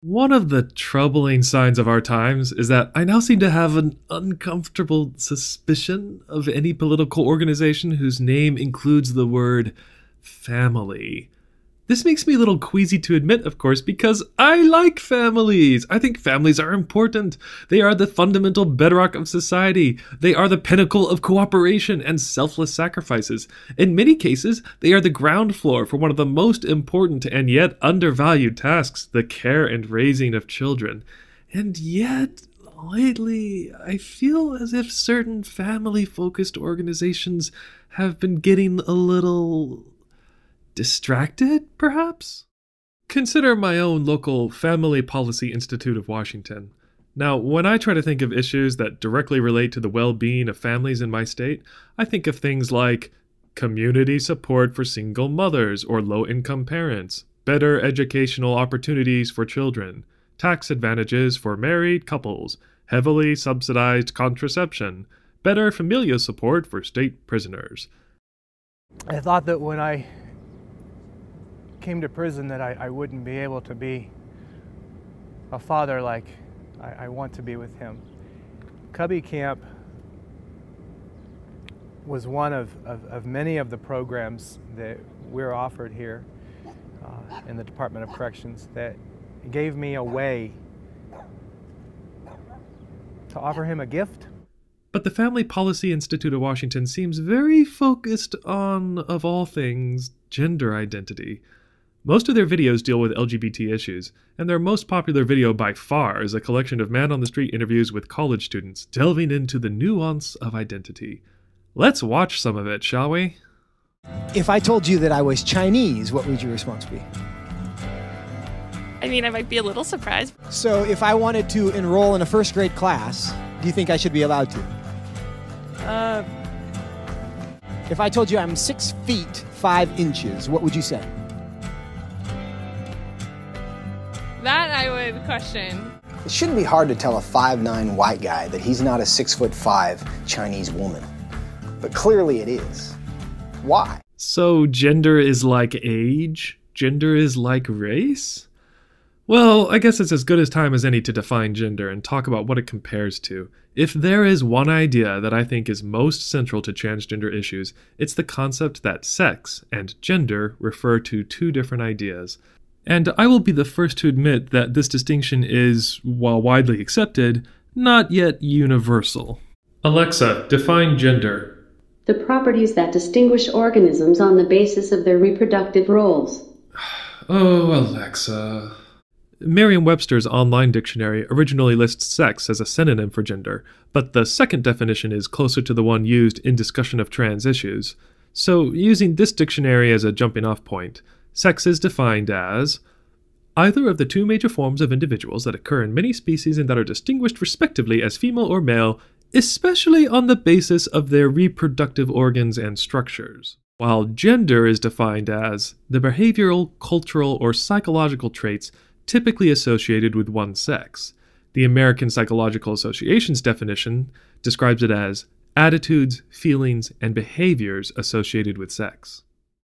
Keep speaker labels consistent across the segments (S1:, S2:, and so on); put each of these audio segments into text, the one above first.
S1: One of the troubling signs of our times is that I now seem to have an uncomfortable suspicion of any political organization whose name includes the word family. This makes me a little queasy to admit, of course, because I like families. I think families are important. They are the fundamental bedrock of society. They are the pinnacle of cooperation and selfless sacrifices. In many cases, they are the ground floor for one of the most important and yet undervalued tasks, the care and raising of children. And yet, lately, I feel as if certain family-focused organizations have been getting a little distracted, perhaps? Consider my own local Family Policy Institute of Washington. Now, when I try to think of issues that directly relate to the well-being of families in my state, I think of things like community support for single mothers or low-income parents, better educational opportunities for children, tax advantages for married couples, heavily subsidized contraception, better familial support for state prisoners.
S2: I thought that when I came to prison that I wouldn't be able to be a father like I want to be with him. Cubby Camp was one of many of the programs that we're offered here in the Department of Corrections that gave me a way to offer him a gift.
S1: But the Family Policy Institute of Washington seems very focused on, of all things, gender identity. Most of their videos deal with LGBT issues, and their most popular video by far is a collection of man-on-the-street interviews with college students, delving into the nuance of identity. Let's watch some of it, shall we?
S3: If I told you that I was Chinese, what would your response be?
S4: I mean, I might be a little surprised.
S3: So if I wanted to enroll in a first grade class, do you think I should be allowed to? If I told you I'm 6 feet 5 inches, what would you say?
S4: That I would question.
S5: It shouldn't be hard to tell a 5'9" white guy that he's not a 6'5" Chinese woman. But clearly it is. Why?
S1: So gender is like age? Gender is like race? Well, I guess it's as good a time as any to define gender and talk about what it compares to. If there is one idea that I think is most central to transgender issues, it's the concept that sex and gender refer to two different ideas. And I will be the first to admit that this distinction is, while widely accepted, not yet universal. Alexa, define gender.
S6: The properties that distinguish organisms on the basis of their reproductive roles.
S1: Oh, Alexa. Merriam-Webster's online dictionary originally lists sex as a synonym for gender, but the second definition is closer to the one used in discussion of trans issues. So, using this dictionary as a jumping-off point, sex is defined as either of the two major forms of individuals that occur in many species and that are distinguished respectively as female or male, especially on the basis of their reproductive organs and structures. While gender is defined as the behavioral, cultural, or psychological traits typically associated with one sex. The American Psychological Association's definition describes it as attitudes, feelings, and behaviors associated with sex.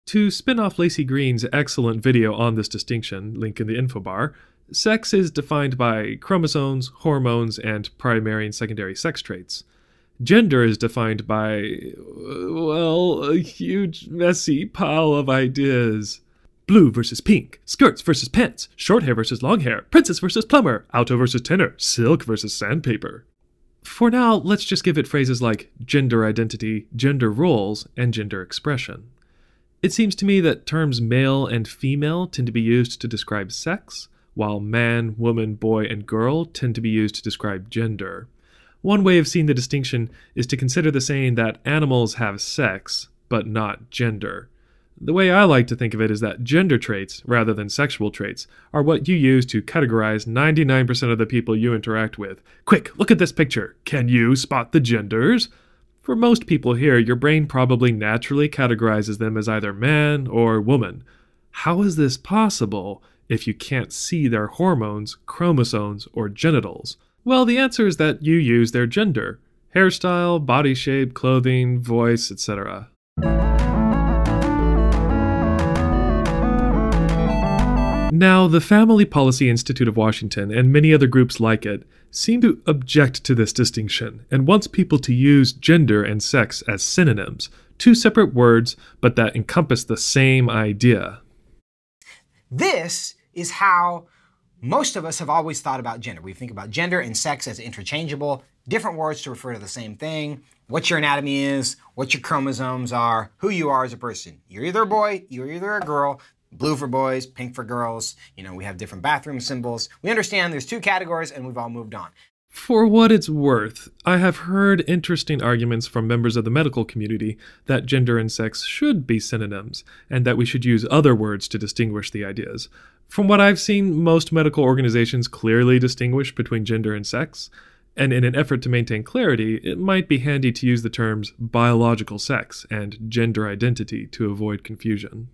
S1: To spin off Laci Green's excellent video on this distinction, link in the info bar, sex is defined by chromosomes, hormones, and primary and secondary sex traits. Gender is defined by, well, a huge, messy pile of ideas. Blue versus pink, skirts versus pants, short hair versus long hair, princess versus plumber, alto versus tenor, silk versus sandpaper. For now, let's just give it phrases like gender identity, gender roles, and gender expression. It seems to me that terms male and female tend to be used to describe sex, while man, woman, boy, and girl tend to be used to describe gender. One way of seeing the distinction is to consider the saying that animals have sex, but not gender. The way I like to think of it is that gender traits, rather than sexual traits, are what you use to categorize 99% of the people you interact with. Quick, look at this picture. Can you spot the genders? For most people here, your brain probably naturally categorizes them as either man or woman. How is this possible if you can't see their hormones, chromosomes, or genitals? Well, the answer is that you use their gender. Hairstyle, body shape, clothing, voice, etc. Now, the Family Policy Institute of Washington and many other groups like it seem to object to this distinction and wants people to use gender and sex as synonyms, two separate words, but that encompass the same idea.
S3: This is how most of us have always thought about gender. We think about gender and sex as interchangeable, different words to refer to the same thing, what your anatomy is, what your chromosomes are, who you are as a person. You're either a boy, you're either a girl, blue for boys, pink for girls. You know, we have different bathroom symbols. We understand there's two categories and we've all moved on.
S1: For what it's worth, I have heard interesting arguments from members of the medical community that gender and sex should be synonyms, and that we should use other words to distinguish the ideas. From what I've seen, most medical organizations clearly distinguish between gender and sex, and in an effort to maintain clarity, it might be handy to use the terms biological sex and gender identity to avoid confusion.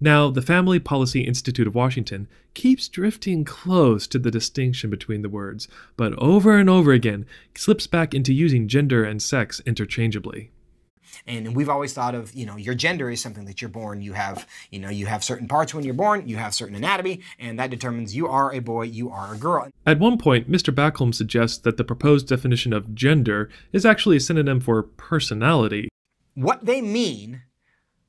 S1: Now, the Family Policy Institute of Washington keeps drifting close to the distinction between the words, but over and over again slips back into using gender and sex interchangeably.
S3: And we've always thought of, your gender is something that you're born. You have certain parts when you're born, you have certain anatomy, and that determines you are a boy, you are a girl.
S1: At one point, Mr. Backholm suggests that the proposed definition of gender is actually a synonym for personality.
S3: What they mean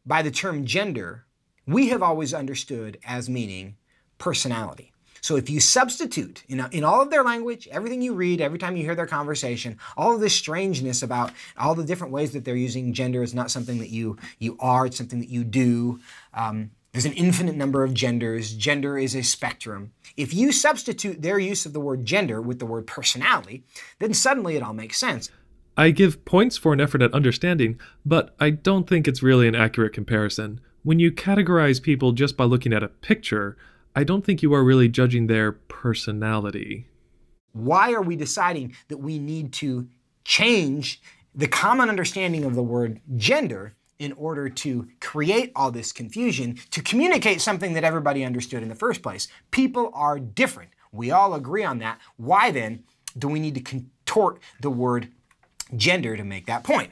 S3: by the term gender, we have always understood as meaning personality. So if you substitute, in all of their language, everything you read, every time you hear their conversation, all of this strangeness about all the different ways that they're using gender is not something that you are, it's something that you do. There's an infinite number of genders. Gender is a spectrum. If you substitute their use of the word gender with the word personality, then suddenly it all makes sense.
S1: I give points for an effort at understanding, but I don't think it's really an accurate comparison. When you categorize people just by looking at a picture, I don't think you are really judging their personality.
S3: Why are we deciding that we need to change the common understanding of the word gender in order to create all this confusion, to communicate something that everybody understood in the first place? People are different. We all agree on that. Why then do we need to contort the word gender to make that point?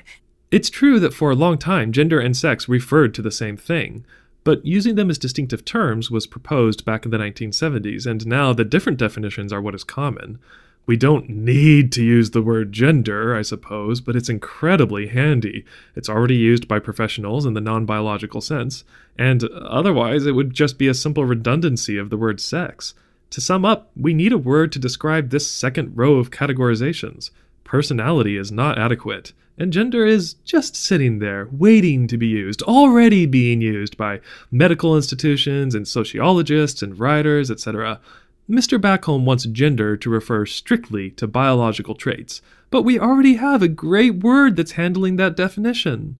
S1: It's true that for a long time, gender and sex referred to the same thing, but using them as distinctive terms was proposed back in the 1970s, and now the different definitions are what is common. We don't need to use the word gender, I suppose, but it's incredibly handy. It's already used by professionals in the non-biological sense, and otherwise it would just be a simple redundancy of the word sex. To sum up, we need a word to describe this second row of categorizations. Personality is not adequate, and gender is just sitting there, waiting to be used, already being used by medical institutions and sociologists and writers, etc. Mr. Backholm wants gender to refer strictly to biological traits, but we already have a great word that's handling that definition.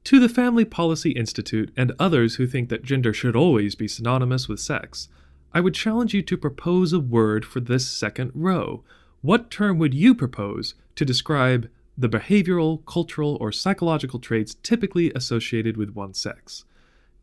S1: To the Family Policy Institute and others who think that gender should always be synonymous with sex, I would challenge you to propose a word for this second row. What term would you propose to describe the behavioral, cultural, or psychological traits typically associated with one's sex?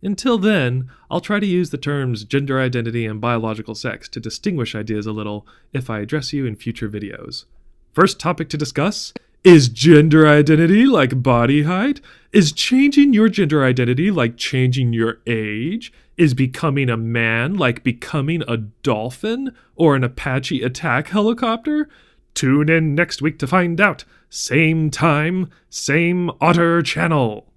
S1: Until then, I'll try to use the terms gender identity and biological sex to distinguish ideas a little if I address you in future videos. First topic to discuss: is gender identity like body height? Is changing your gender identity like changing your age? Is becoming a man like becoming a dolphin or an Apache attack helicopter? Tune in next week to find out. Same time, same Otter channel.